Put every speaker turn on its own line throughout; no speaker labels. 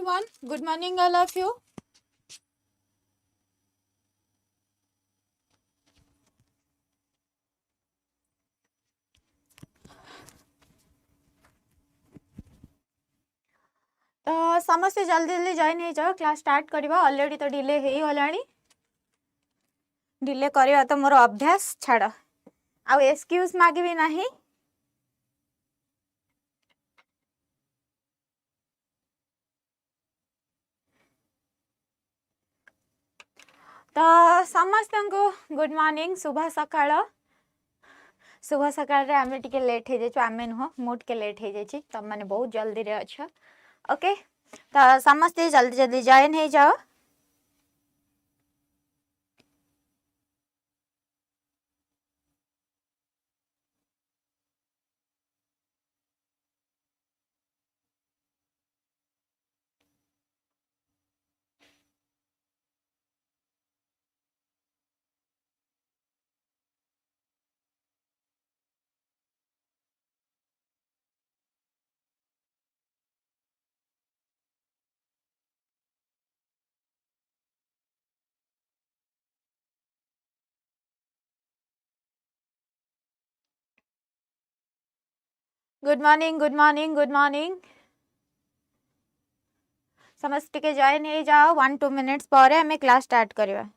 everyone. Good morning, all of you. तो समस्ते जल्दी जल्दी जॉइन हो जाओ, क्लास स्टार्ट करवा। ऑलरेडी तो डिले हो गलानी, डिले करवा तो मोर अभ्यास छाड़ आ एक्सक्यूज मागिबी नहीं। तो समस्त को गुड मॉर्निंग, शुभ सकाळ। शुभ सकाळ रे आमे टिके लेट हो जाइछु, आमे नुह मु टिके लेट हो जाइछि, तब माने बहुत जल्दी रे अच्छा। ओके, तो समस्ते जल्दी जल्दी जॉइन हो जाओ। Good morning, good morning, good morning. समस्त के जॉइन हो जाओ। 1-2 मिनिट्स पर हमें क्लास स्टार्ट करवा।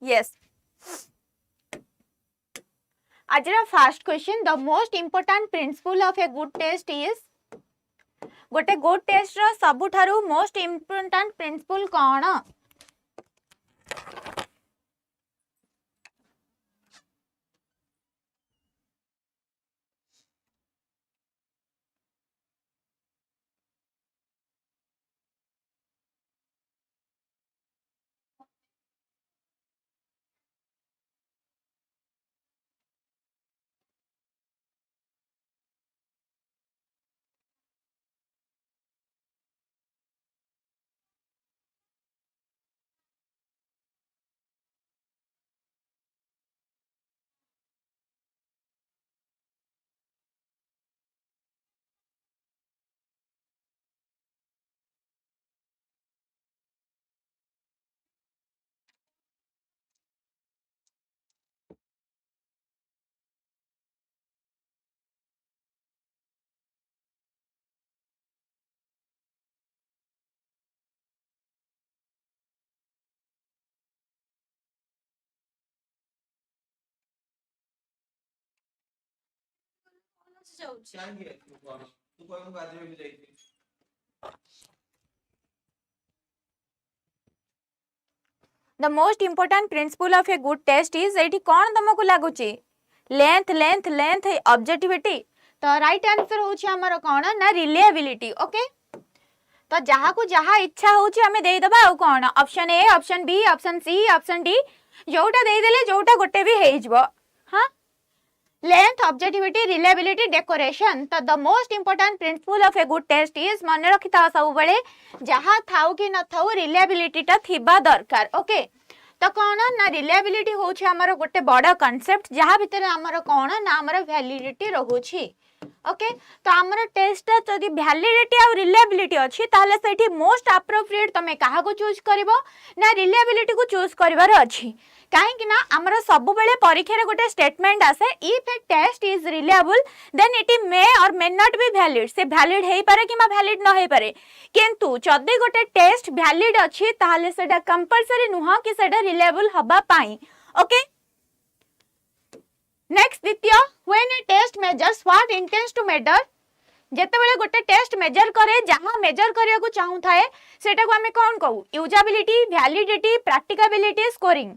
यस, आज first question, the most important principle of a good test is. गोटे गुड टेस्ट रो सबुठारु मोस्ट इंपोर्टेंट प्रिंसिपल कौन? The most important principle of a good test is, एठी कौन तुमको लागुची? Length length length objectivity. तो राइट आंसर होची हमर कौन ना रिलायबिलिटी। ओके, तो जहाँ को जहाँ इच्छा होची हमें दे दबा। आ कौन option A, option B, option C, option D, जोटा दे देले जोटा गोटे भी हेइ जबो। हां, लेंथ, ऑब्जेक्टिविटी, रिलायबिलिटी, डेकोरेशन। तो the most important principle of a good test is, मन रखि था सब बेले जहाँ थाउ कि न थाउ रिलायबिलिटी ता थिबा दरकार। ओके, तो कौन ना रिलायबिलिटी होछि हमर गोटे बड़ा कांसेप्ट, जहाँ भितर हमर कौन ना हमर वैलिडिटी रहउछि। ओके तो आमर टेस्ट जदि वैलिडिटी आ रिलायबिलिटी अच्छी ताले सेठी मोस्ट अप्रोप्रिएट तमे काहा को चूज करबो ना रिलायबिलिटी को चूज करबार अच्छी कहीं ना आमर सब बेले परीक्षा रे गोटे स्टेटमेंट आसे if a test is reliable then it may और मे नॉट बी वैलिड से वैलिड हेई पारे कि वैलिड न हेई पारे किंतु जदि गोटे टेस्ट वैलिड अच्छी ताले सेटा कंपलसरी नुह कि सेटा रिलायबल हबा पाई ओके नेक्स्ट द्वितीय when a test measures what intends to measure जेतेबेले गोटे टेस्ट मेजर करे जहां मेजर करिया को चाहू थाए सेटा को हमें कोन कहू usability validity practicability scoring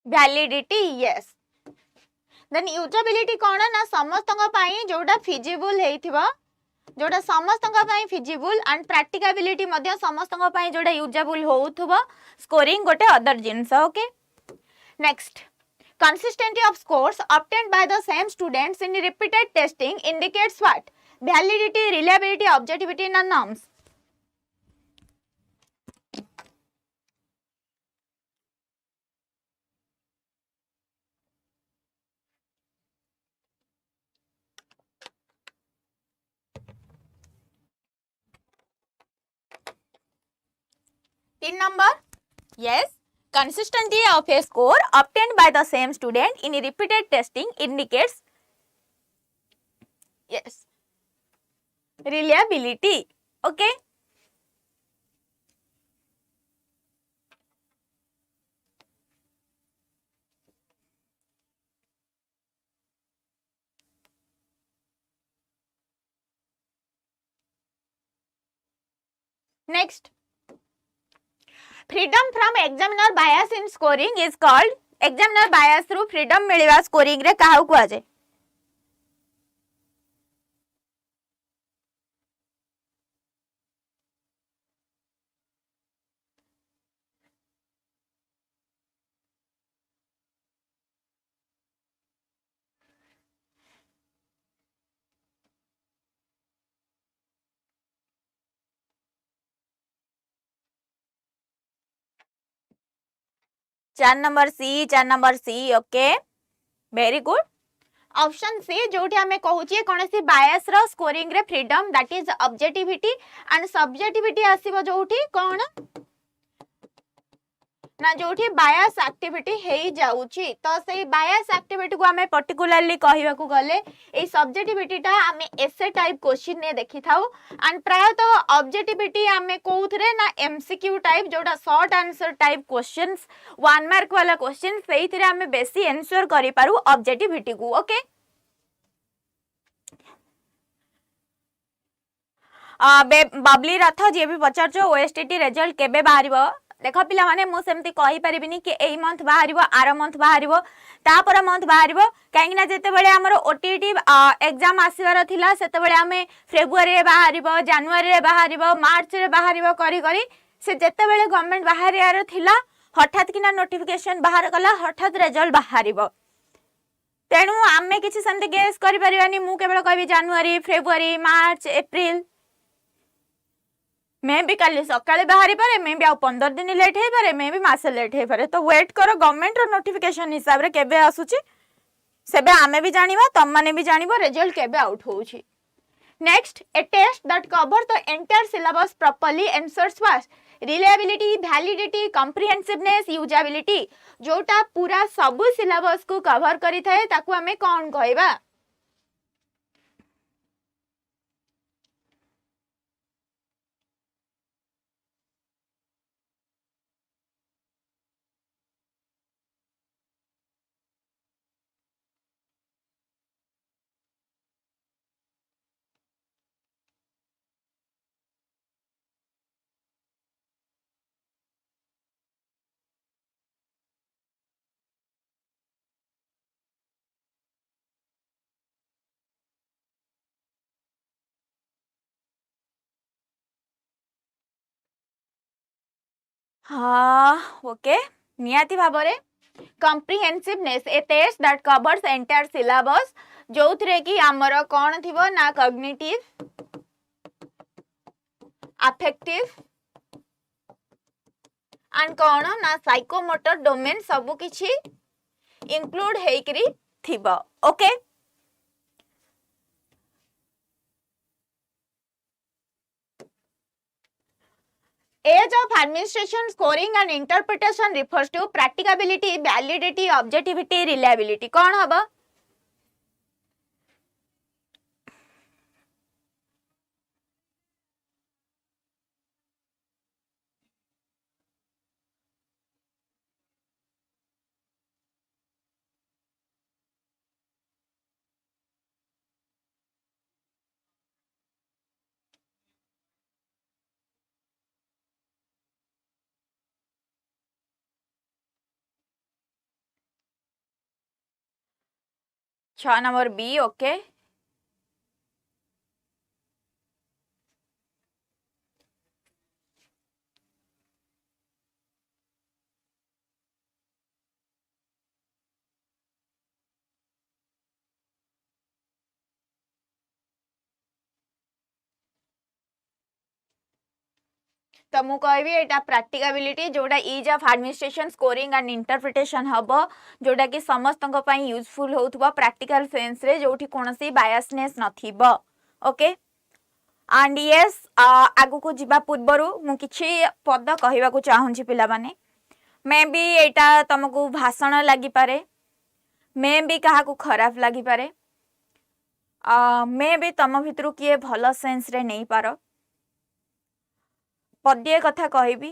validity yes then usability कोन ना समस्तंग पई जोटा फिजिबल हेइथिबा जोटा समस्तंग पई फिजिबल एंड प्रैक्टिकेबिलिटी मध्ये समस्तंग पई जोटा यूजेबल होउथबो स्कोरिंग गोटे other jeans okay next consistency of scores obtained by the same students in repeated testing indicates what validity reliability objectivity and norms 3 number yes consistency of a score obtained by the same student in repeated testing indicates yes reliability okay next freedom from examiner bias in scoring is called examiner bias through freedom मिलिवा scoring रे काहू को आजे 4 number C okay very good option C जोठी हमें कहूची कोनसी bias रो स्कोरिंग रे freedom that is objectivity and subjectivity आसीबो जोठी कोन ना जोठी बायस एक्टिविटी हेई जाउची तो सेही बायस एक्टिविटी को हमें पर्टिकुलरली कहिबा को गले ए सब्जेक्टिविटी ता हमें एसे टाइप क्वेश्चन ने देखि थाउ एंड प्राय तो ऑब्जेक्टिविटी हमें कोउथरे ना एमसीक्यू टाइप जोटा short answer type questions 1 mark वाला क्वेश्चन सेही थरे हमें बेसी आंसर करि पारू ऑब्जेक्टिविटी को ओके बबली रथ जे भी पचार छो ओएसटीटी रिजल्ट केबे बाहरिबो देख पिला माने मु सेमती कहि परिबिनी कि एई मंथ बाहरिबो आर मंथ बाहरिबो तापर मंथ बाहरिबो काहे ना जेते बेले हमर ओटीटी एग्जाम आसीबार थिला सेते बेले हमें फेब्रुआरी रे बाहरिबो जनवरी रे बाहरिबो मार्च रे बाहरिबो करी करी से जेते बेले गवर्नमेंट बाहरियार थिला हठात किना नोटिफिकेशन बाहर कला हठात रिजल्ट बाहरिबो तेनु आमे किछि सेमती गेस करि परिबानी मु केवल कहबी जनवरी फेब्रुआरी मार्च अप्रैल मैं भी कल सकाळे बाहरी पारे मैं भी आ 15 दिन लेट हे पारे मैं भी मासे लेट हे पारे तो वेट करो गवर्नमेंट रो नोटिफिकेशन हिसाब रे केबे आसुची सेबे आमे भी जानिबा तम माने भी जानिबो रिजल्ट केबे आउट होउची next a test that cover the entire syllabus properly answers fast reliability validity comprehensiveness usability जोटा पूरा सब सिलेबस को कवर करि थाए ताकू हमें कोन कहबा हाँ okay नियाती भाबरे comprehensiveness a test that covers entire syllabus जो थरे कि आमर कौन थिबो ना cognitive affective and कौन ना psychomotor domain सब किछि include हेकरी थिबो okay Age of administration scoring and interpretation refers to practicability, validity, objectivity, reliability. कौन हबा 6 नंबर बी ओके तो मु कहबी एटा प्रैक्टिकबिलिटी जोड़ा is of administration scoring and interpretation हबो जोड़ा कि समस्तक पई यूजफुल होथबो प्रैक्टिकल सेंस रे जोठी कोनसी बायसनेस नथिबो ओके एंड यस आगु को जिबा पूर्वरु मु किछि पद कहबा को चाहूची पिला माने मे बी एटा तुमको भाषण लागि पारे मे बी कहा को खराब लागि पारे मे बी तुम भितरु किए भलो सेंस रे नहीं पारो पदे कथा कहबी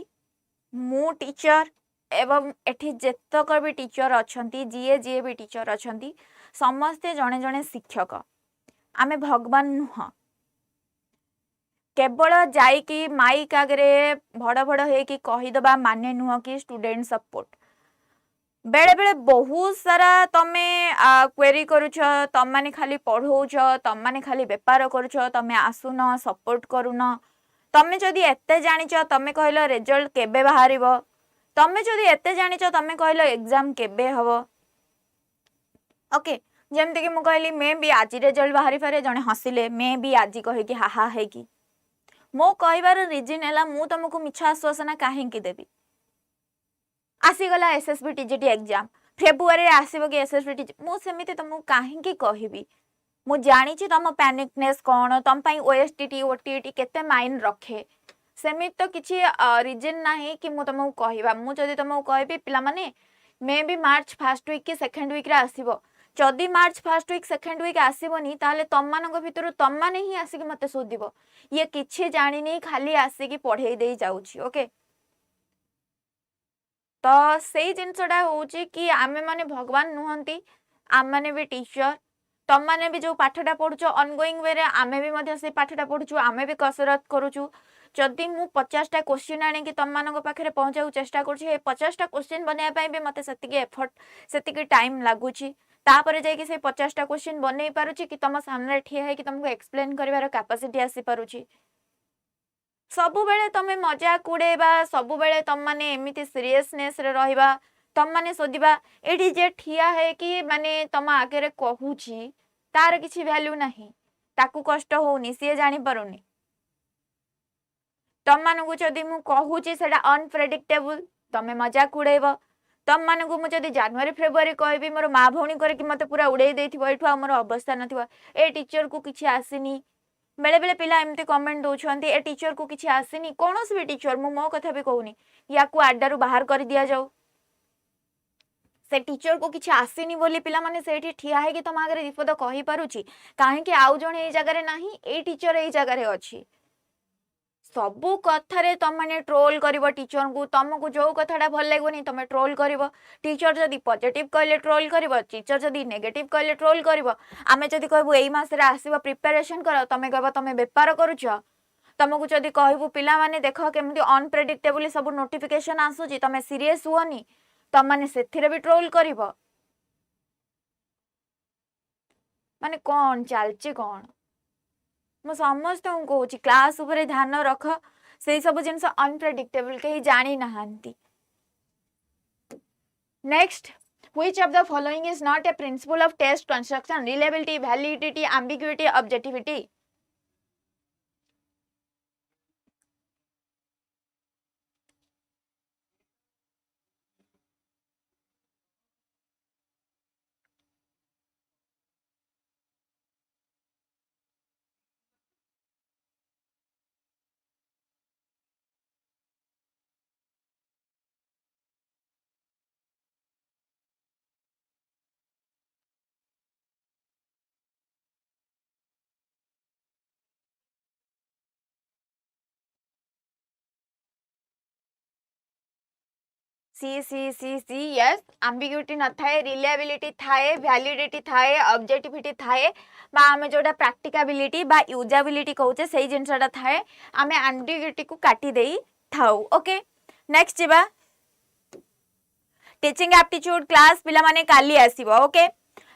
मु टीचर एवं एठी जेतक भी टीचर अछंती जीए जीए भी टीचर अछंती समस्ते जणे जणे शिक्षक आमे भगवान नुह केवल जाइकी माइक आगरे भड़ भड़ हे कि कहीदबा माने नुह कि स्टूडेंट सपोर्ट बेले बेले बहुत सारा तमे क्वेरी करूछ तम माने खाली पढ़ौछ तम माने खाली व्यापार करूछ तमे आसुन सपोर्ट करून तमे जदि एते जानिच तमे कहलो रिजल्ट केबे बाहरिबो तमे जदि एते जानिच तमे कहलो एग्जाम केबे हबो ओके जेमते कि मु कहली मे भी आज रिजल्ट बाहरी पारे जने हसिले मे भी आज कहे कि हा हा है कि मो कहबार रीजन हैला मु तुमको मिछा आश्वासन काहे कि देबी आसी गला एसएसबी टीजीटी एग्जाम फेब्रुआरी आसीबो कि एसएसबी टीजी मु सेमिते तुमको काहे कि कहबी मु जानी तुम पैनिकनेस कौन तुम ओएसटीटी ओटीटी केते माइंड रखे सेमित तो किसी रिजन ना कि मु तुमको कहबा मु जदी तुमको कहबी पिला माने मे भी मार्च फर्स्ट वीक कि सेकंड वीक रे आसीबो जदी March first week second week आसीबोनी ताले तम मानक भितर तम माने ही आसी कि मते सोदिबो ये किछि जानि नै खाली आसी कि पढै देई जाउछि ओके तो सेही जिनसडा होउछि कि आमे माने भगवान नुहंती आम माने भी टीचर तम माने भी जो पाठटा पढुछ ऑनगोइंग वे रे आमे भी मध्य से पाठटा पढुछु आमे भी कसरत करूछु जदि मु 50टा क्वेश्चन आने कि तम मानक पाखरे पहुंचाउ चेष्टा करछु ए 50टा क्वेश्चन बनेया पई भी मते सेतिके एफर्ट सेतिके टाइम लागुछि तापरे जाय कि से 50टा क्वेश्चन बनै पारुछि कि तम सामने ठिया है कि तुमको एक्सप्लेन करिवार कैपेसिटी आसी पारुछि सबु बेले तमे मजाक उड़ेबा सबु बेले तम माने एमिति सीरियसनेस रे रहिबा तम माने सोदिबा एठी जे ठिया है कि माने तम आगे रे कहूची तार किछि वैल्यू नाही ताकू कष्ट होउनी सिए जानि परुनी तम मानकु जदि मु कहूची सेटा अनप्रेडिक्टेबल तमे मजाक उड़ेबो तम मानकु मु जदि जनवरी फेब्रुआरी कहबी मोर मा भौणी करे कि मते पूरा उड़ेई देथिबो एठु हमर अवस्था नथिबो ए टीचर को किछि आसीनी बेले बेले पिला एमती कमेंट दउछंती ए टीचर को किछि आसीनी कोनोस भी टीचर मु मो कथा भी कहूनी याकू आड्डारू बाहर कर दिया जाऊ से टीचर को किछि आसीनी बोली पिला माने सेठी ठिया है कि तम आगे विपद कहि पारुची काहे कि आउ जणे ए जगह रे नाही ए टीचर ए जगह रे अछि सबु कथारे तम माने ट्रोल करिवो टीचर को तुमको जो कथाटा भल लागोनी तमे ट्रोल करिवो टीचर जदी पॉजिटिव कहले ट्रोल करिवो टीचर जदी नेगेटिव कहले ट्रोल करिवो आमे जदी कहबो एई मास रे आसीबो प्रिपरेशन करो तमे कहबो तमे व्यापार करूछो तुमको जदी कहबो पिला माने देखो केमती अनप्रेडिक्टेबली सब नोटिफिकेशन आसुची तमे सीरियस हुओनी तम माने सेथिरे भी ट्रोल करिवो माने कोन चलची कोन मु समस्त कहूँ क्लास उपरे ध्यान रख से सब जिनस अनप्रेडिक्टेबल कहीं जानी नहांती. Next, which of the following is not a principle of test construction? Reliability, validity, ambiguity, objectivity. C, yes, ambiguity न थाए, reliability थाए, validity थाए, objectivity थाए, बा आमे जोड़ा practicability बा usability कहूचे सही जिनसटा थाए, आमे ambiguity को काटी देई थाऊ. ओके, नेक्स्ट जिबा टीचिंग एप्टीट्यूड क्लास पिला माने काली आसीबो. Okay,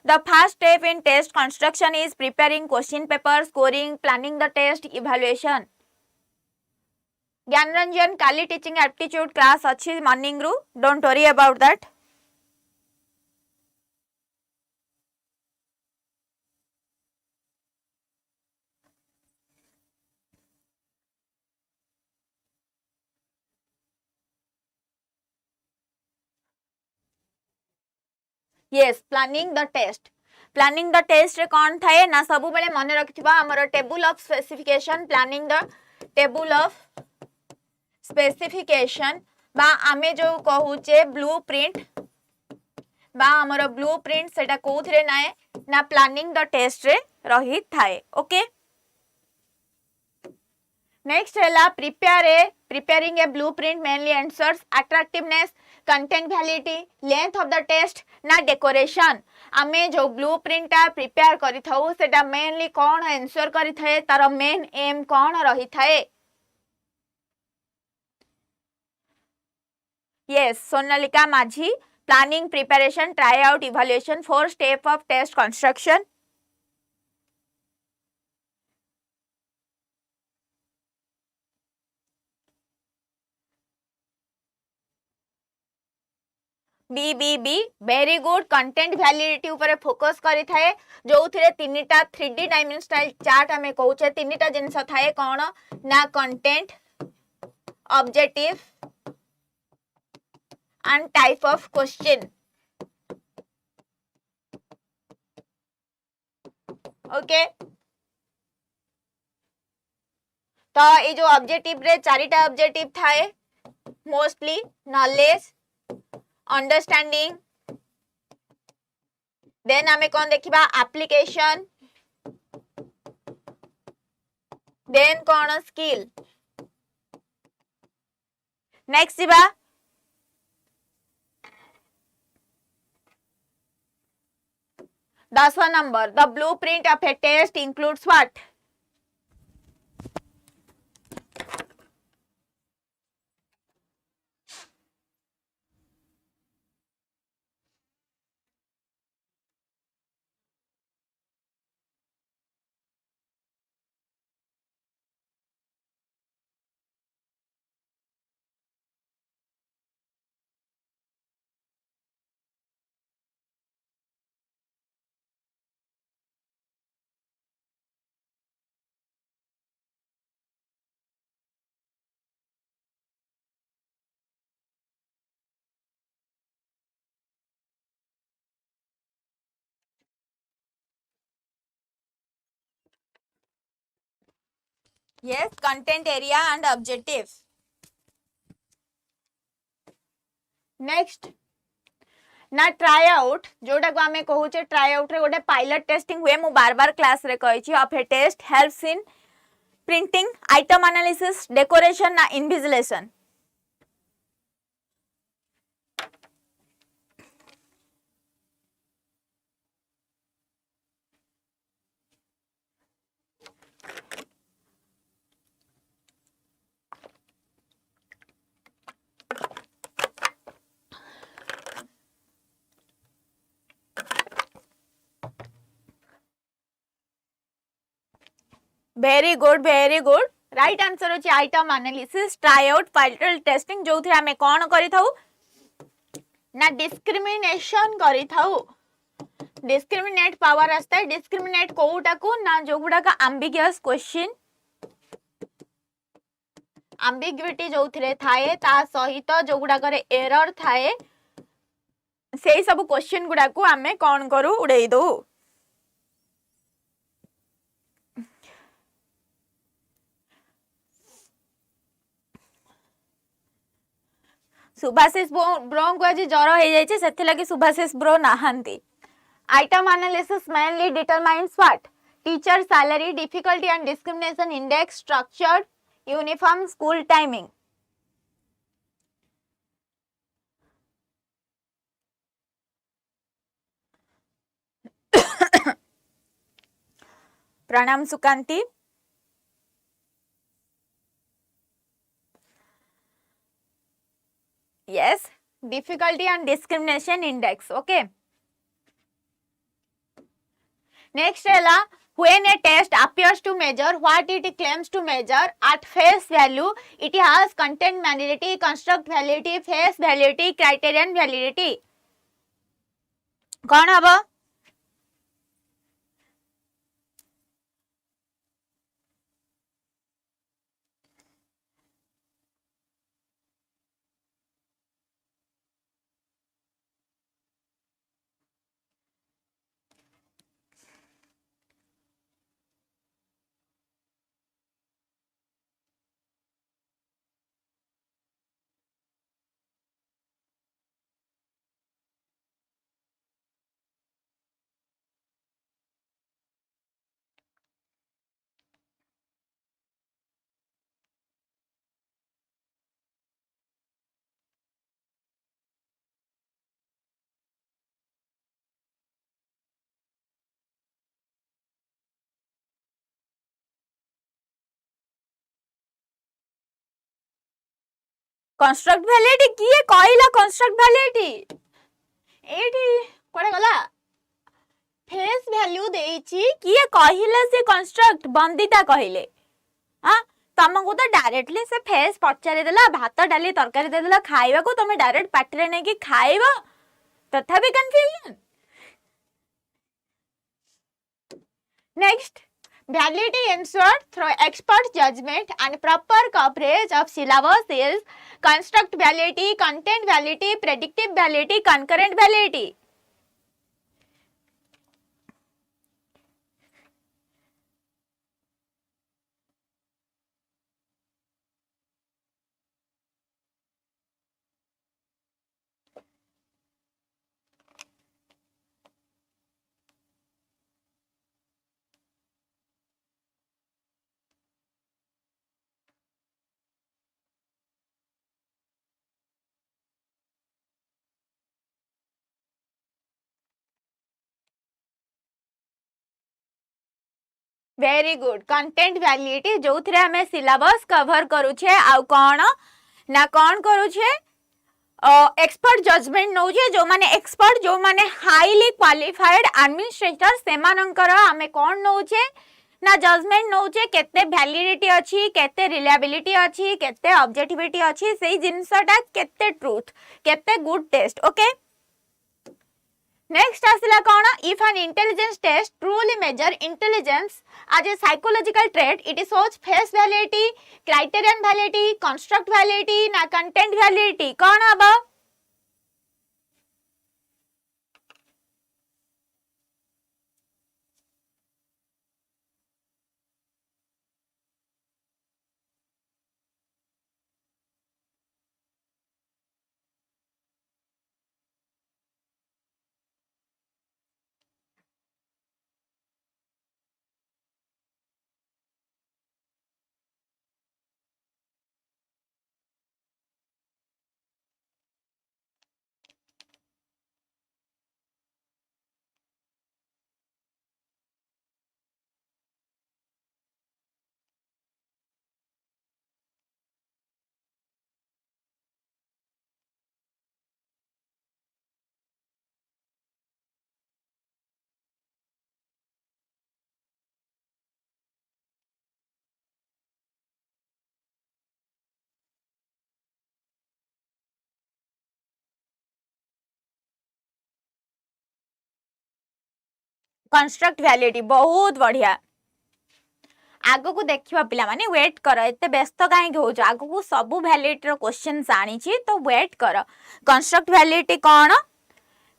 the first step in test construction is preparing question paper, scoring, planning the test, evaluation. Gyan Ranjan Kali teaching aptitude class अच्छी मॉर्निंग रु, don't worry about that. yes, planning the test. Planning the test रे कौन थाए ना सब बेले मन रखिथिबा हमर table of specification. Planning the table of specification बा आमे जो कहूचे ब्लूप्रिंट बा हमर ब्लूप्रिंट सेटा कोथरे नाए ना प्लानिंग द टेस्ट रे रही थाए. ओके, नेक्स्ट हैला preparing a blueprint mainly ensures attractiveness, content validity, length of the test ना decoration. आमे जो blueprint टा prepare करी थाउ सेटा mainly कौन ensure करी थाए, तार main aim कौन रही थाए. yes, सोनालिका माझी planning, preparation, tryout, evaluation, 4 step of test construction. Be very good. Content validity ऊपर फोकस करी थाए जो थिरे तीनटा 3D डायमेंशनल चार्ट हमें कहूचे. तीनटा जिनस थाए कौन ना content, objective and type of question. Okay, तो ये जो ऑब्जेक्टिव रे चारिटा ऑब्जेक्टिव थाए मोस्टली नॉलेज, अंडरस्टैंडिंग, देन आमे कौन देखिबा एप्लीकेशन, देन कौन स्किल. नेक्स्ट जिबा 10वां number. The blueprint of a test includes what? yes, content area and objective. Next ना ट्राई आउट जोटा को आमे कहूचे ट्राई आउट रे गोटे पायलट टेस्टिंग हुए. मु बार बार क्लास रे कहिछि of a test helps in printing, item analysis, decoration ना invigilation. very good. Right answer अछि item analysis try out filter testing जो थे हमें कौन करि थाउ ना डिस्क्रिमिनेशन करि थाउ डिस्क्रिमिनेट पावर आस्ता है डिस्क्रिमिनेट कोउटा को ना जो गुडा का एम्बिगियस क्वेश्चन एम्बिग्युइटी जो थरे थाए ता सहित जो गुडा करे एरर थाए सेही सब क्वेश्चन गुडा को हमें कौन करू उड़ेई दो सुभाषिष ब्रो को आज जर हो जाइए से लगी सुभाषिष ब्रो नहांती item analysis mainly determines what teacher salary difficulty and discrimination index structured uniform school timing प्रणाम Sukanti yes difficulty and discrimination index okay next है when a test appears to measure what it claims to measure at face value it has content validity construct validity face validity criterion validity कौन हबो construct validity किए कहला construct validity एठी कोडे गला face value देइची किए कहला से कंस्ट्रक्ट बंदिता कहले हां तुमको तो डायरेक्टली से फेस पचारे देला भात डाली तरकारी दे देला खाइबा को तुम डायरेक्ट पाटरे नै कि खाइबा तथापि confusion next validity ensured through expert judgment and proper coverage of syllabus is construct validity content validity predictive validity concurrent validity very good content validity जो थरे हमें सिलेबस कवर करूछे आउ कोन ना कोन करूछे एक्सपर्ट जजमेंट नौजे जो माने एक्सपर्ट जो माने हाईली क्वालिफाइड एडमिनिस्ट्रेटर से मानकर हमें कोन नौजे ना जजमेंट नौजे केते वैलिडिटी अछि केते रिलायबिलिटी अछि केते ऑब्जेक्टिविटी अछि सेही जिंसटा केते ट्रुथ केते गुड टेस्ट ओके नेक्स्ट आसिला कोन if an intelligence test truly measure intelligence as a psychological trait it shows face validity criterion validity construct validity na content validity कौन हबा कंस्ट्रक्ट वैलिडिटी बहुत बढ़िया आगो को देखिबा पिला माने वेट कर एते व्यस्त काहे हो आगो को सब वैलिडिटी रो क्वेश्चंस आनी छी तो वेट कर कंस्ट्रक्ट वैलिडिटी कोन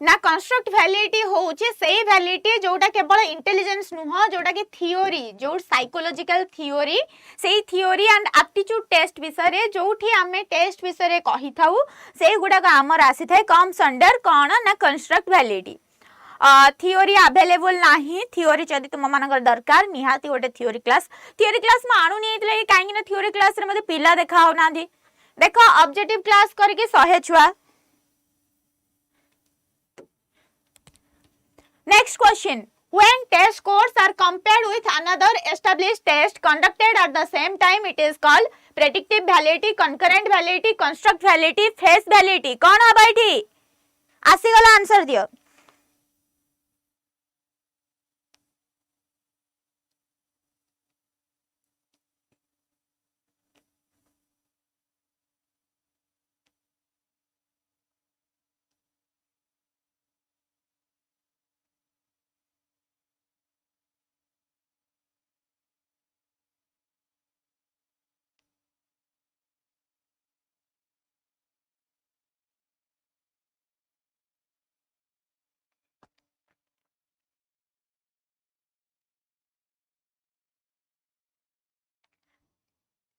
ना कंस्ट्रक्ट वैलिडिटी होचे सेही वैलिडिटी जोटा केवल इंटेलिजेंस नुह जोटा कि थियोरी जो साइकोलॉजिकल थियोरी सेही थियोरी एंड एप्टीट्यूड टेस्ट विषय रे जोठी आमे टेस्ट विषय रे कहि थाउ सेही गुडा का हमर आसी थाए कम्स अंडर कोन ना कंस्ट्रक्ट वैलिडिटी थियोरी अवेलेबल नाही थियोरी जदि तुम मानकर दरकार निहाती गोटे थियोरी क्लास में आणु नहीं कहीं ना थियोरी क्लास रे मते पिला देखा हो ना देखो ऑब्जेक्टिव क्लास करके 100 छुआ next question when test scores are compared with another established test conducted at the same time it is called predictive validity concurrent validity construct validity face validity कौन हबा एठी आसी गला आंसर दियो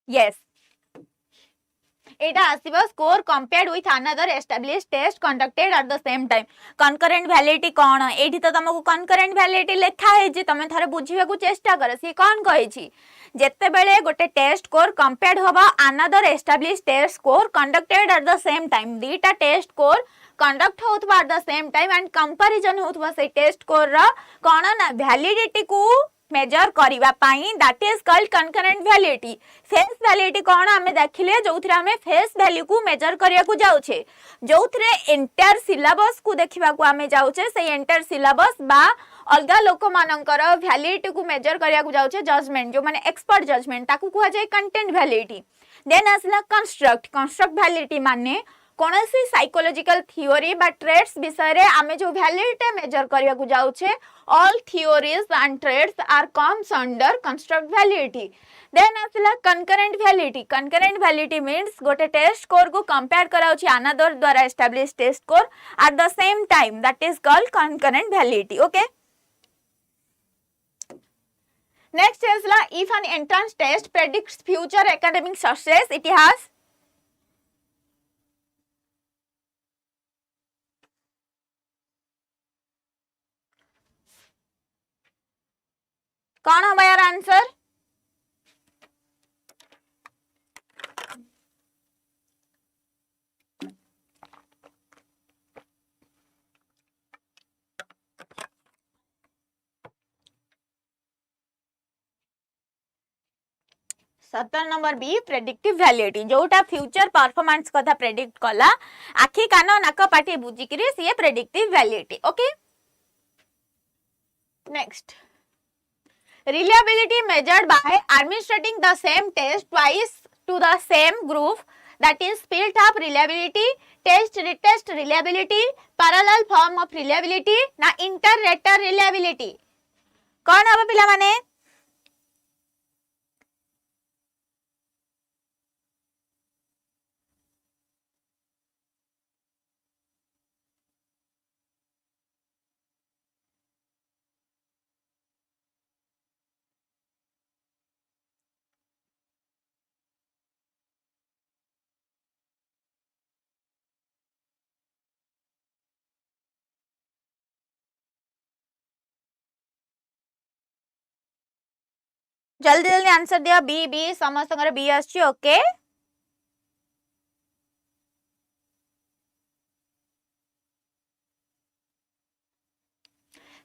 yes एटा आसीबो score compared with another established test conducted at the same time concurrent validity कोन एठी तो तुमको कंकरेंट वैलिडिटी लेखा है जे तमे थारे बुझिबा को चेष्टा कर सी कोन कहि छी जेते बेले गोटे टेस्ट स्कोर कंपेयर्ड होबा another established test score conducted at the same time दीटा टेस्ट स्कोर कंडक्ट होतबा at the same time and comparison होतबा से टेस्ट स्कोर रा कोन ना वैलिडिटी को मेजर करिवा पाई that is called concurrent validity face validity कोन हमें देखिले जोथरे हमें फेस वैल्यू को मेजर करिया को जाउछे जोथरे एंटायर सिलेबस को देखिबा को हमें जाउछे से एंटायर सिलेबस बा अलगा लोक मानकर वैलिडिटी को मेजर करिया को जाउछे जजमेंट जो माने एक्सपर्ट जजमेंट ताकू कुआ जाय कंटेंट वैलिडिटी देन आसला कंस्ट्रक्ट वैलिडिटी माने कोनसी साइकोलॉजिकल थियोरी बा ट्रेड्स विषय रे आमे जो वैलिडिटी मेजर करिया को जाउछे all theories and traits are comes under construct validity then asla concurrent validity means gote test score को compare कराउछि another द्वारा established test score at the same time that is called concurrent validity okay next is la if an entrance test predicts future academic success it has कौन होगा यार answer 17 number B predictive validity जोटा future performance कथा predict कला आखि कान नाक पाटी बुझी करी सी predictive validity okay next reliability measured by administering the same test twice to the same group that is split up reliability test retest reliability parallel form of reliability na inter rater reliability कौन हबा पिला माने जल्दी जल्दी answer दिया B B समस्त B आछी okay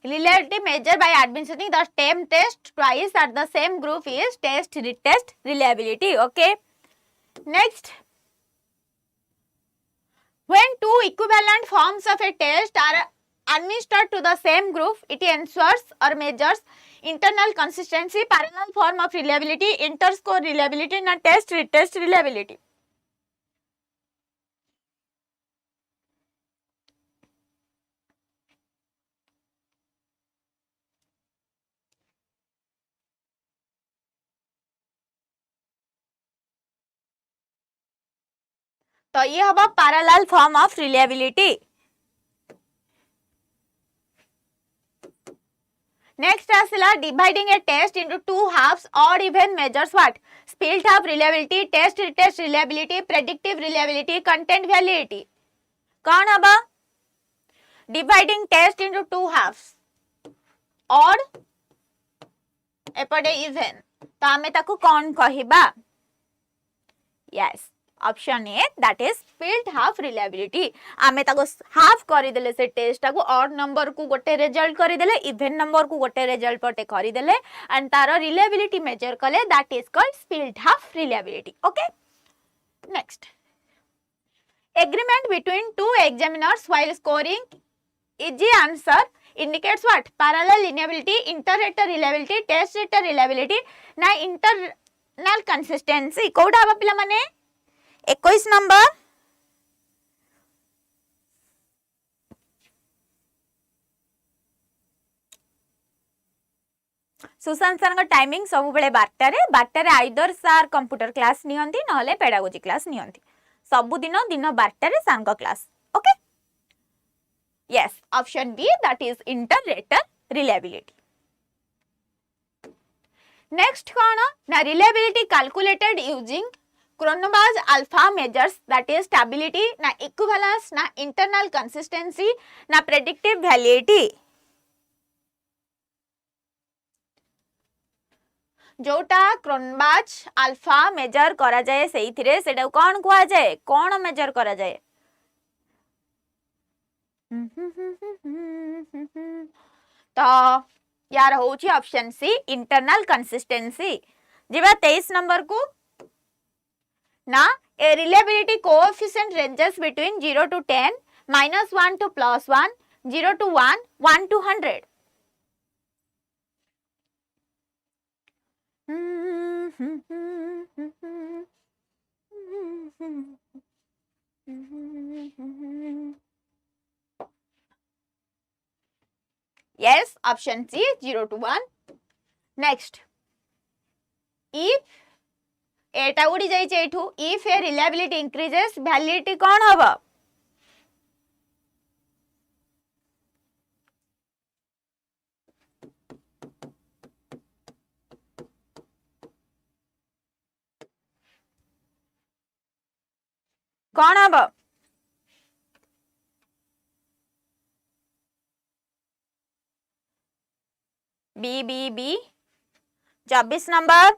reliability measured by administering the same test twice at the same group is test retest reliability okay next when two equivalent forms of a test are administered to the same group it ensures or measures internal consistency parallel form of reliability interscore reliability na test retest reliability तो ये हम parallel form of reliability. Next आसला dividing a test into two halves odd even measures what split half reliability, test retest reliability, predictive reliability, content validity. कौन हबा dividing test into two halves odd एपटे even, तो आमे ताको कौन कहिबा? Yes option A that is split half reliability. आमे ताको हाफ करि देले से टेस्ट टाको ऑड नंबर को गोटे रिजल्ट करि देले, इवन नंबर को गोटे रिजल्ट पटे करि देले एंड तारो रिलायबिलिटी मेजर कले, that is called spilt half reliability. Okay next agreement between two examiners while scoring easy answer indicates what? Parallel lineability, inter-rater reliability, test-rater reliability ना internal consistency। कोडा हबा पिला माने 21 number Sushant sir timing सब बेले 12 रे either सार कंप्यूटर क्लास नियंती नहले पेडागोजी क्लास नियंती, सबुदिन दिन 12 सार class. Okay yes option B that is inter-rater reliability. Next कौन ना reliability calculated using Cronbach's alpha measures that is stability ना इक्विवेलेंस ना इंटरनल कंसिस्टेंसी ना प्रेडिक्टिव वैलिडिटी। जोटा क्रोनबाज अल्फा मेजर करा जाए सेइथिरे सेटा कोन कुआ जाए, कोन मेजर करा जाए? तो यार होची ऑप्शन सी इंटरनल कंसिस्टेंसी। जिबा 23 नंबर को ना a reliability coefficient ranges between 0 to 10, -1 to +1, 0 to 1, 1 to 100। Yes, option C 0 to 1। Next, if एटा उड़ी जाई एठू, if a reliability increases validity कौन हबा? कौन हबा? B B B 24 number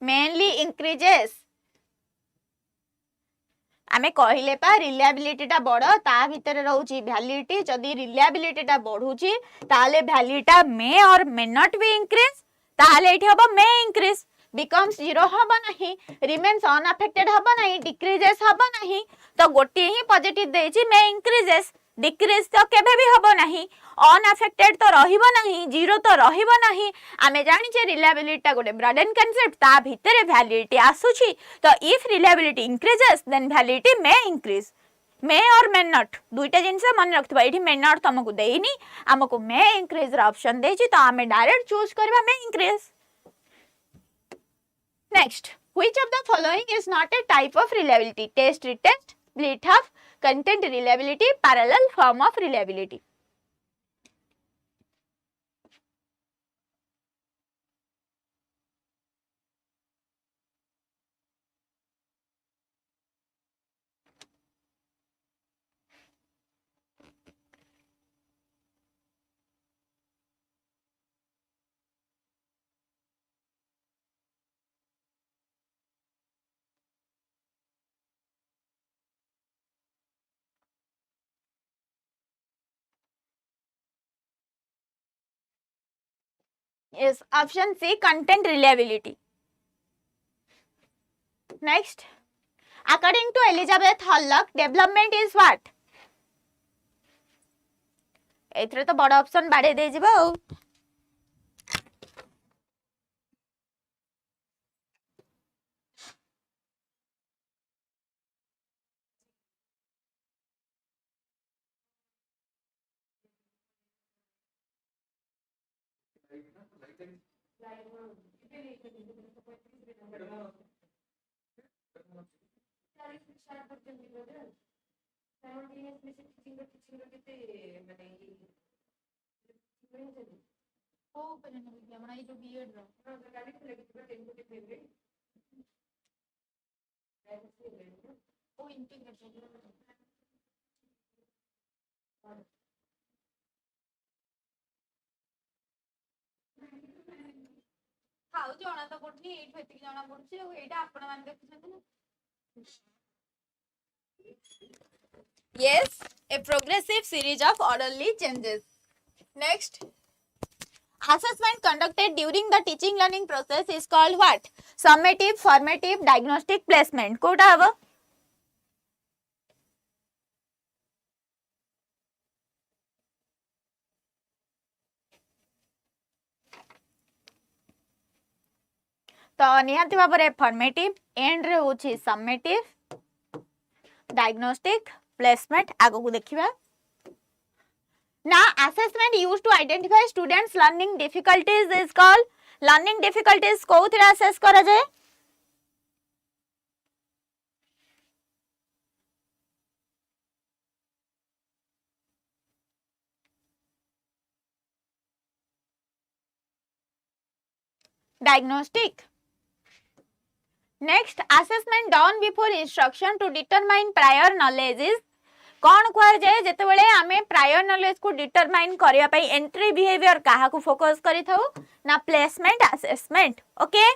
mainly increases. आमे कहिले पा रिलायबिलिटी टा बड़ ता भितर रहउची वैलिडिटी, जदी रिलायबिलिटी टा बढ़ुची ताले वैलिडिटी मे और मे नॉट बी इंक्रीज, ताले एठी हबो मे इंक्रीज, becomes 0 हबो नाही, remains unaffected हबो नाही, decreases हबो नाही। तो गोटे ही पॉजिटिव देछि मे इंक्रीजेस, डिक्रीज तो केबे भी हबो नाही, अनअफेक्टेड तो रहिबो नाही, जीरो तो रहिबो नाही। आमे जानि छे रिलायबिलिटी टा गोटे ब्रॉड एंड कांसेप्ट, ता भितरे वैलिडिटी आसुची। तो if reliability increases then validity may increase. May और मे नॉट दुईटा जिनस मन रखथिबा, एठी मे नॉट तुमको देइनी, हमको मे इंक्रीज रा ऑप्शन देछि, तो आमे डायरेक्ट चूज करबा may increase. Next, which of the following is not a type of reliability? Test retest, split half, content reliability, parallel form of reliability। Yes, option C content reliability। Next, according to Elizabeth Hollock, development is what? एथरे तो बड़ option बाड़े दे जिबो। ଥାଉ ଜଣା ତ ପଡୁନି ଏଇଠୁ ଏତିକି ଜଣା ପଡୁଛି ଆଉ ଏଇଟା ଆପଣ ମାନେ ଦେଖୁଛନ୍ତି ନା। Yes, a progressive series of orderly changes. Next, assessment conducted during the teaching learning process is called what? Summative, formative, diagnostic, placement. Kota हबो? तो निहाती भाबरे formative, end रे होची summative, diagnostic, placement. आगो को देखिबा. Now, assessment used to identify students' learning difficulties is called learning difficulties. कोउथिरा assess करा जाए? Diagnostic. Next, assessment done before instruction to determine prior knowledge is कौन कुआ जाए जेतेबेले आमे प्रायर नॉलेज को डिटरमाइन करिया पई एंट्री बिहेवियर काहा को फोकस करी थाउ ना placement assessment. Okay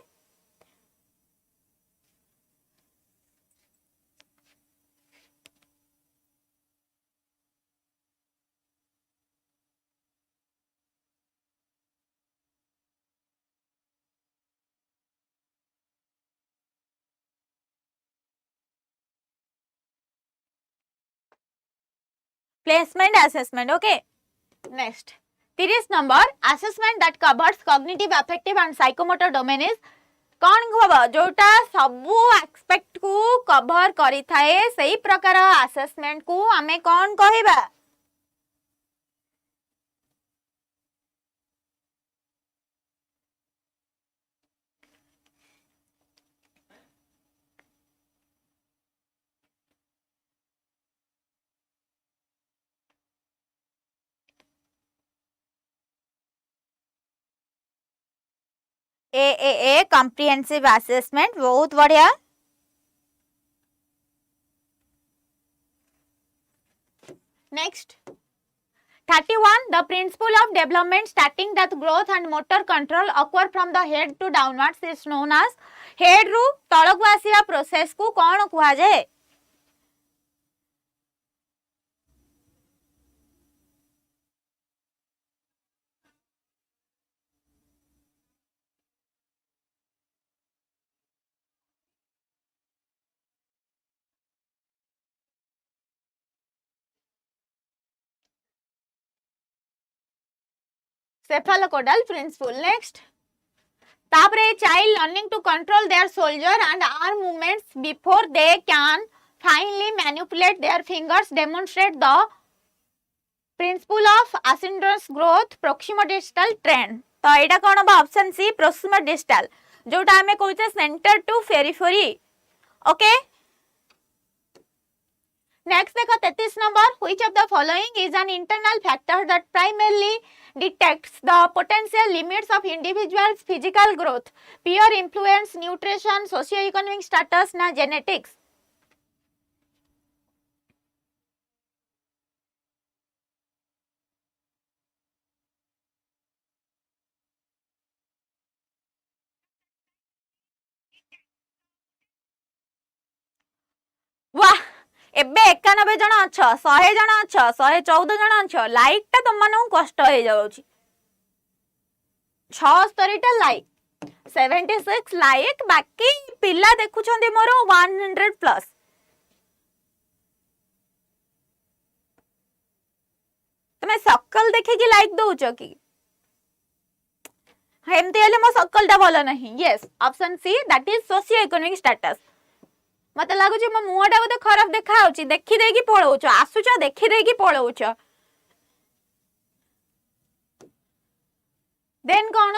placement assessment. Okay, next 30 number assessment that covers cognitive affective and psychomotor domain is कौन कहब जोटा सबू एक्सपेक्ट को कवर करी थाए सही प्रकार असेसमेंट को हमें कौन कहबा ए कॉम्प्रिहेंसिव असेसमेंट. बहुत बढ़िया. Next 31 the principle of development starting that growth and motor control occur from the head to downwards is known as head ru तळक आसीबा प्रोसेस को कोन कुआ जाय cephalocaudal principle. Next, तापरे child learning to control their shoulder and arm movements before they can finally manipulate their fingers demonstrate the principle of asynchronous growth proximodistal trend. तो एटा कोन बा option C proximodistal जोटा हमें कहउछे centre to periphery. Okay next देखो 33 number which of the following is an internal factor that primarily detects the potential limits of individuals physical growth, peer influence, nutrition, socio-economic status na genetics. वाह एबे 91 जन अछ 100 जन अछ 114 जन अछ like ता तुम मानू कष्ट हो जाउची 76 टा लाइक 76 लाइक बाकी पिला देखुछंदी मोर 100 प्लस तमे सकल देखे कि लाइक दउछ कि हेमते हेले मो सकल ता भलो नहीं. Yes option see that is socio economic status. मत लागुच मो मुहटा बोधे खराब देखा देखी देकी पळौछ आसुछ देखी देकी पळौछ. देन कौन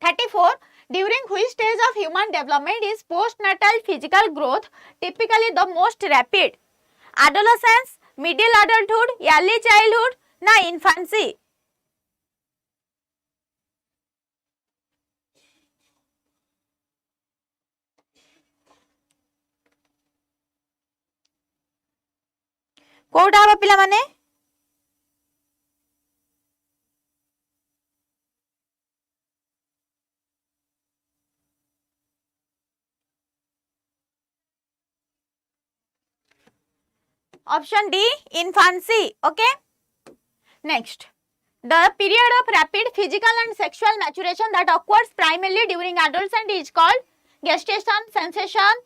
34 During which stage of human development is postnatal physical growth typically the most rapid? Adolescence, middle adulthood, early childhood, na infancy? कोउटा हबा पिला माने? Option D, infancy. Okay. Next, the period of rapid physical and sexual maturation that occurs primarily during adolescence is called gestation, sensation,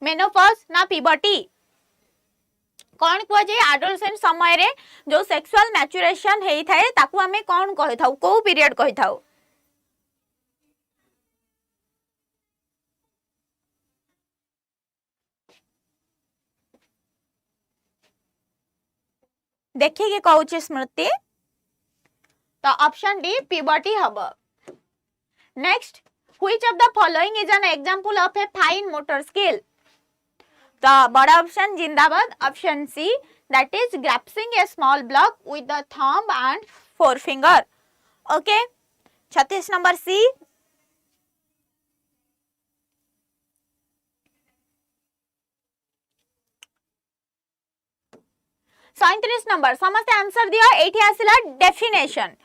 menopause, na puberty. कौन कुआ जे adolescent समय रे जो sexual maturation हेई थाए ताकू हमें कौन कहि थाउ को पीरियड कहि थाउ? देखिए कि कहूची स्मृति तो option D puberty hub. Next, which of the following is an example of a fine motor skill? तो बड़ा ऑप्शन जिंदाबाद. Option C, that is grasping a small block with the thumb and forefinger. Okay, 36 number C. 37 number समस्त answer दियो. एठी आसिला definition.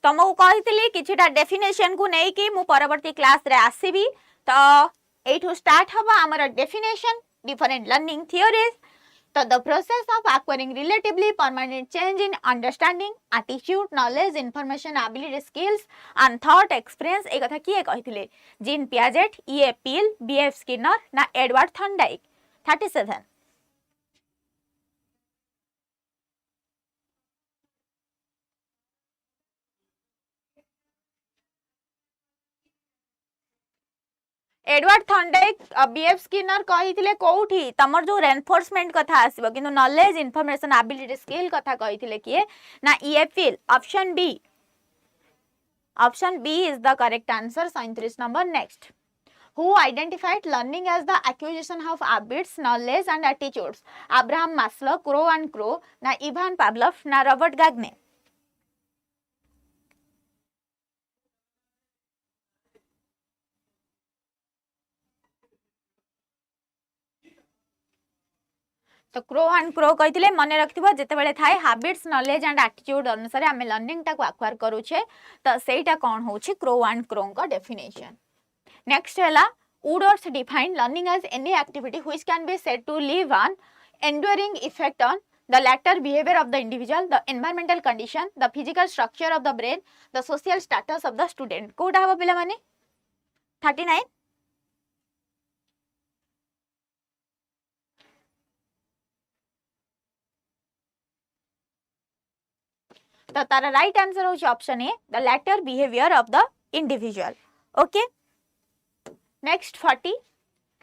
तुमको कहितली किछिटा definition को नै कि मु परवर्ती क्लास रे आसीबी. तो एठू स्टार्ट हबा हमर डेफिनेशन डिफरेंट लर्निंग थियोरीज. तो the process of acquiring relatively permanent change in understanding, attitude, knowledge, information, ability, skills and thought experience ए कथा किए कहितले? Jean Piaget, E.A. Peale, B.F. Skinner ना Edward Thorndike. 37. Edward Thorndike BF Skinner कहिथिले कोउठी तमर जो रेनफोर्समेंट कथा आसीबो किंतु नॉलेज इंफॉर्मेशन एबिलिटी स्किल कथा कहिथिले किए ना EA Peale. Option B. Option B is the correct answer. 37 number. Next, who identified learning as the acquisition of habits, knowledge and attitudes? Abraham Maslow, Crow and Crow, na Ivan Pavlov, na Robert Gagne. तो crow and crow कहिथिले मने रखथिबो जेते बेले थाए habits knowledge and attitude अनुसार हमें learning टा को acquire करूछे तो सेटा कोन होछि क्रो एंड क्रो का डेफिनेशन. नेक्स्ट हैला Woodworth defined learning as any activity which can be said to leave an enduring effect on the later behavior of the individual, the environmental condition, the physical structure of the brain, the social status of the student. कोडा हबो पिला माने 39. तो तारा right answer होची option A, the later behavior of the individual. Okay. Next 40.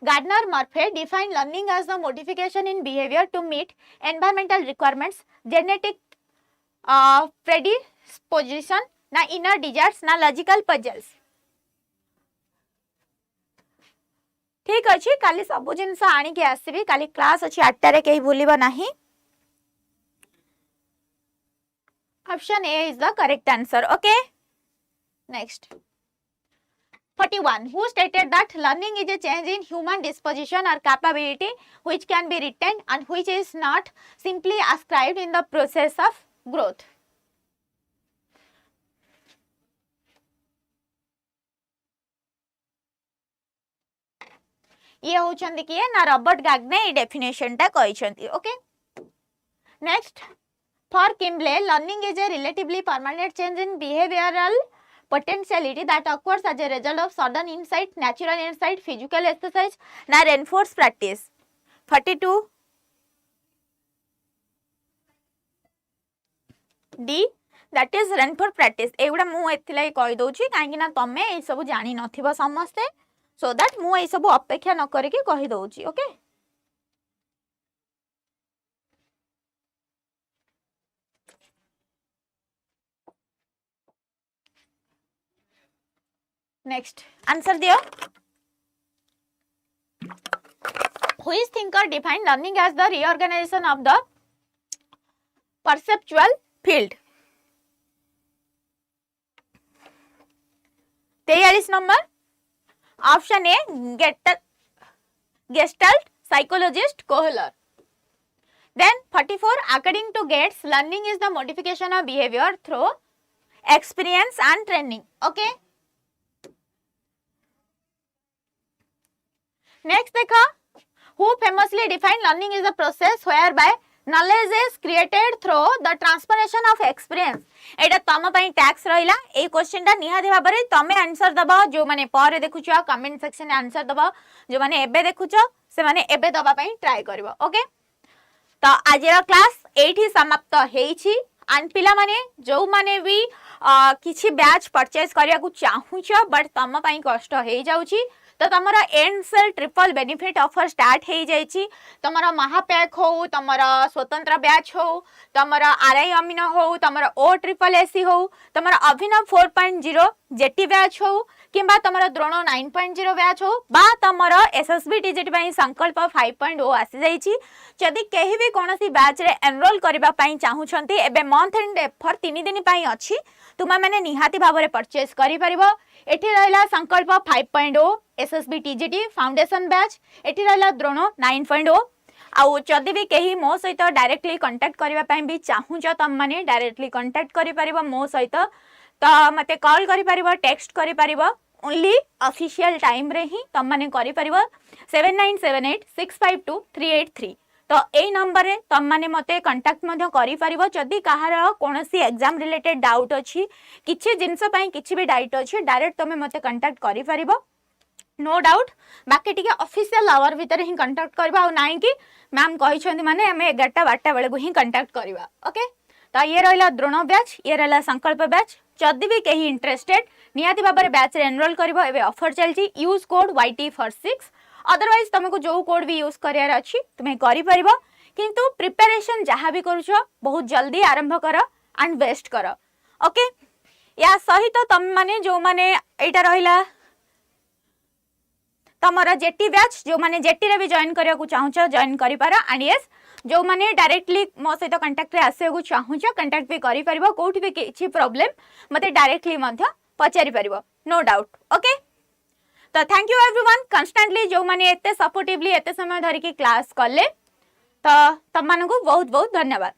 Gardner Murphy defined learning as the modification in behavior to meet environmental requirements, genetic predisposition, na inner desires, na logical puzzles. ठीक अछि, काली सब जिनस आनी के आसीबी. काली class अछि 8 रे केही भूलिबा नाही. Option A is the correct answer. Okay. Next. 41. Who stated that learning is a change in human disposition or capability which can be retained and which is not simply ascribed in the process of growth? ये होचंदी किए ना Robert गाग्ने ये definition टा कहिसंती. Okay. Next, for Kimble learning is a relatively permanent change in behavioral potentiality that occurs as a result of sudden insight, natural insight, physical exercise, na reinforced practice. 42. D, that is reinforced practice. एगुडा मु एथिला कहि दउची काहे कि ना तमे ए सब जानि नथिबो समस्ते, so that मु ए सब अपेक्षा न करि के कहि दउची. ओके. नेक्स्ट आंसर दियो. Which thinker defined learning as the reorganization of the perceptual field? 43 number option A gestalt psychologist Kohler. Then 44 according to Gates learning is the modification of behavior through experience and training. Okay. Next देखा who famously defined learning is the process whereby knowledge is created through the transformation of experience. एटा तम पई tax रहिला. ए question टा निहाती भाबरे तमे answer दबा. जो माने पर देखुछो कमेंट सेक्शन में आंसर दबा. जो माने एबे देखुछो से माने एबे दबा पई ट्राई करबो. ओके. तो आज क्लास एठी समाप्त हेछि. एंड पिला माने जो माने भी किछि बैच परचेज करिया को चाहुछ बट तम पई कष्ट हे जाउछि तो तमरा end sale triple benefit offer start हे जाइछि. तमरा महापैक हो, तमरा स्वतंत्र बैच हो, तमरा आरआई अमीनो हो, तमरा ओ ट्रिपल एससी हो, तमरा अभिनव 4.0 जेटी बैच हो किंबा तमरा द्रोण 9.0 बैच हो बा तमरा एसएसबी टीजीटी पई संकल्प 5.0 आसी जाइछि. जदि केहि भी कोनोसी बैच रे एनरोल करबा पई चाहुछंती एबे मंथ एंड ऑफर 3 दिन पई अछि. तुमा माने निहाती भाबरे परचेज करि परिबो. एठी रहला संकल्प 5.0 एसएसबी टीजीटी फाउंडेशन बैच. एठी रहला द्रोण 9.0. आउ जदि भी केही मो सहित डायरेक्टली कांटेक्ट करबा पई भी चाहुछ तम माने डायरेक्टली कांटेक्ट करि परिबो मो सहित. तो मते कॉल करि परिबो, टेक्स्ट करि परिबो. ओनली ऑफिशियल टाइम रे ही तम माने करि परिबो 7978652383. तो ए नंबर रे तम माने मते कांटेक्ट मध्य करि परिबो. जदि कहार कोनोसी एग्जाम रिलेटेड डाउट अछि, किछि जिंस पई किछि भी डाउट अछि, डायरेक्ट तमे मते कांटेक्ट करि परिबो. No doubt. बाकी टिके ऑफिशियल आवर भीतर ही कांटेक्ट करबा और नाही कि मैम कहि छथि माने हमें 11-12 बेले को ही कांटेक्ट करबा. ओके. तो ये रहला द्रोण बैच, ये रहला संकल्प बैच. जदि भी केही इंटरेस्टेड नियाती बाबरे बैच रे एनरोल करबो. एबे ऑफर चलची यूज कोड YT46. अदरवाइज तुमको जो कोड भी यूज करियार अछि तुमे करि परिबो. किंतु प्रिपरेशन जहां भी करूछो बहुत जल्दी आरंभ करो एंड बेस्ट करो. ओके. या सहित तम माने जो माने एटा रहिला तमरा जेटी बैच जो माने जेटी रे भी जॉइन करिया को चाहुछो जॉइन करि पारा. एंड यस जो माने डायरेक्टली मो सहित कांटेक्ट रे आसे को चाहुछो कांटेक्ट भी करि परिबो. कोठी भी किछि प्रॉब्लम मते डायरेक्टली मध्य पचारि परिबो. No doubt. ओके. तो थैंक यू एवरीवन कांस्टेंटली जो माने एते सपोर्टिवली एते समय धरि की क्लास करले. तो तम मानको बहुत बहुत धन्यवाद.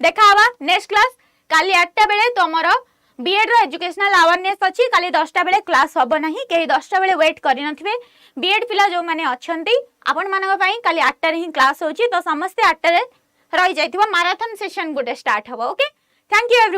देखा हवा नेक्स्ट क्लास काली 8टा बेले तमरो बीएड रो एजुकेशनल अवेयरनेस अछि. काली 10टा बेले क्लास हबो नाही. केही 10टा बेले वेट करि नथिबे. बीएड पिला जो माने अछंती आपण मानक पई काली 8टा रे ही क्लास होची. तो समस्त 8टा रे रहि जाइथिबो. मैराथन सेशन गुटे स्टार्ट हबो. ओके. Thank you every